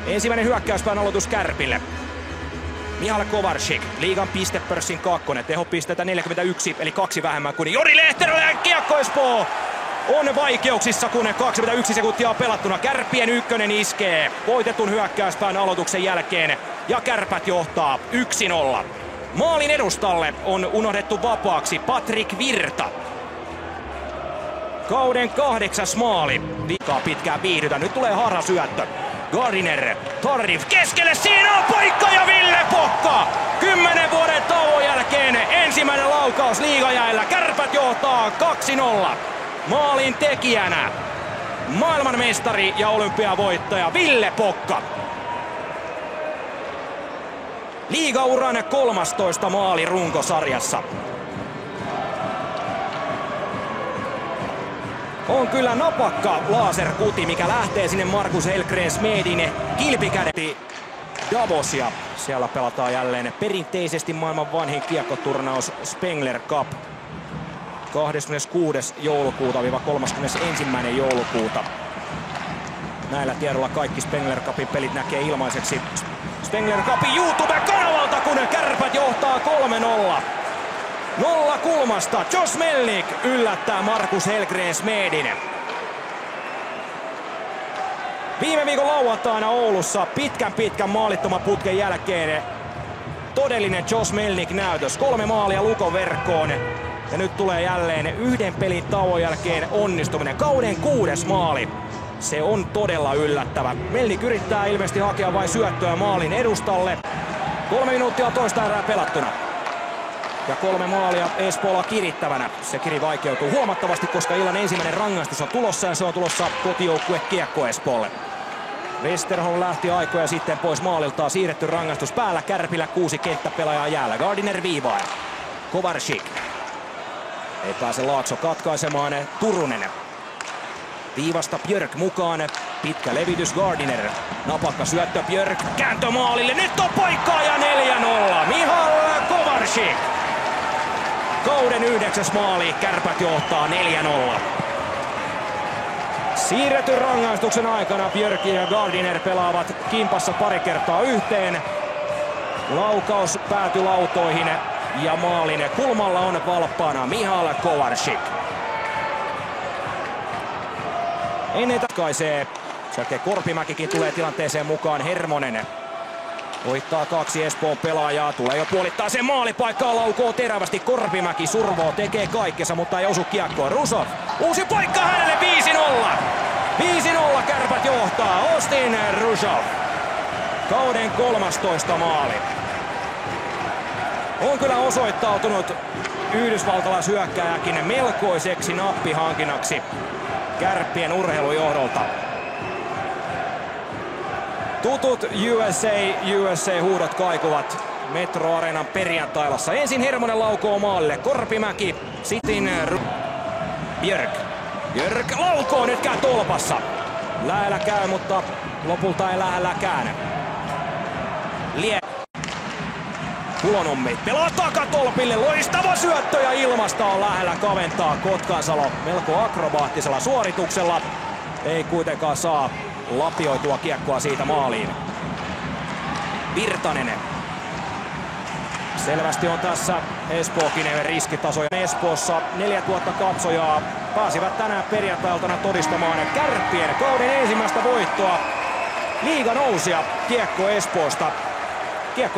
Ensimmäinen hyökkäyspään aloitus Kärpille. Mihal Kovarsik, liigan pistepörssin kakkonen, tehopisteitä 41, eli 2 vähemmän kuin Jori Lehterä. Kiekko Espoo on vaikeuksissa, kun 21 sekuntia on pelattuna. Kärppien ykkönen iskee voitetun hyökkäyspään aloituksen jälkeen ja Kärpät johtaa 1-0. Maalin edustalle on unohdettu vapaaksi Patrik Virta. Kauden 8. maali. Liikaa pitkään viihdytä. Nyt tulee harhasyöttö. Gardiner, Tarif keskelle, siinä on paikka ja Ville Pokka! 10 vuoden tauon jälkeen ensimmäinen laukaus liigajäillä. Kärpät johtaa 2-0. Maalin tekijänä maailmanmestari ja olympiavoittaja Ville Pokka. Liigauran 13 maali runkosarjassa. On kyllä napakka laserkuti, mikä lähtee sinne Markus Helgren Smedin kilpikädeti Davosia. Siellä pelataan jälleen perinteisesti maailman vanhin kiekkoturnaus Spengler Cup. 26. joulukuuta-31. joulukuuta. Näillä tiedoilla kaikki Spengler Cupin pelit näkee ilmaiseksi Spengler Cupin YouTube-kanavalta, kun Kärpät johtaa 3-0. Nolla kulmasta Josh Melnick yllättää Markus Helgren Smedin. Viime viikon lauantaina Oulussa pitkän maalittoman putken jälkeen todellinen Josh Melnick näytös. 3 maalia Lukon verkkoon. Ja nyt tulee jälleen yhden pelin tauon jälkeen onnistuminen. Kauden 6. maali. Se on todella yllättävä. Melnick yrittää ilmeisesti hakea vain syöttöä maalin edustalle. 3 minuuttia toista erää pelattuna. Ja 3 maalia Espoolla kirittävänä. Se kiri vaikeutuu huomattavasti, koska illan ensimmäinen rangaistus on tulossa ja se on tulossa kotijoukkue Kiekko Espoolle. Westerholm lähti aikoja sitten pois maaliltaan, siirretty rangaistus päällä. Kärpillä 6 kenttäpelaajaa jäällä. Gardiner viivaan. Kovarsik. Ei pääse Laakso katkaisemaan. Turunen. Viivasta Björk mukaan. Pitkä levitys Gardiner. Napakka syöttö Björk. Kääntö maalille. Nyt on paikkaa ja 4-0. Mihal Kovarsik. Kauden 9. maali. Kärpät johtaa 4-0. Siirretyn rangaistuksen aikana Björk ja Gardiner pelaavat kimpassa pari kertaa yhteen. Laukaus päätyi lautoihin ja maalin kulmalla on valppaana Mihal Kovarsik. Ennen takkaisee. Sen Korpimäkikin tulee tilanteeseen mukaan. Hermonen voittaa 2 Espoon pelaajaa. Tulee jo puolittaiseen maalipaikkaan, laukoo terävästi. Korpimäki survoo, tekee kaikkensa, mutta ei osu kiekkoon. Rusov. Uusi paikka hänelle, 5-0. 5-0 Kärpät johtaa. Austin Rusov. Kauden 13. maali. On kyllä osoittautunut yhdysvaltalaishyökkääjäkin melkoiseksi nappihankinnaksi Kärppien urheilujohdolta. Tutut USA-huudot kaikuvat Metro Areenan perjantailassa. Ensin Hermonen laukoo maalille. Korpimäki, sitten Björk. Björk laukoo, nyt käy tolpassa. Lähellä käy, mutta lopulta ei lähelläkään. Kulonummi pelaa takatolpille. Loistava syöttö ja ilmasta on lähellä kaventaa Kotkansalo melko akrobaattisella suorituksella. Ei kuitenkaan saa lapioitua kiekkoa siitä maaliin. Virtanen. Selvästi on tässä Espookin riskitaso. Espoossa 4000 katsojaa pääsivät tänään perjantailtana todistamaan Kärppien kauden ensimmäistä voittoa. Liiga nousi ja Kiekko Espoosta. Kiekko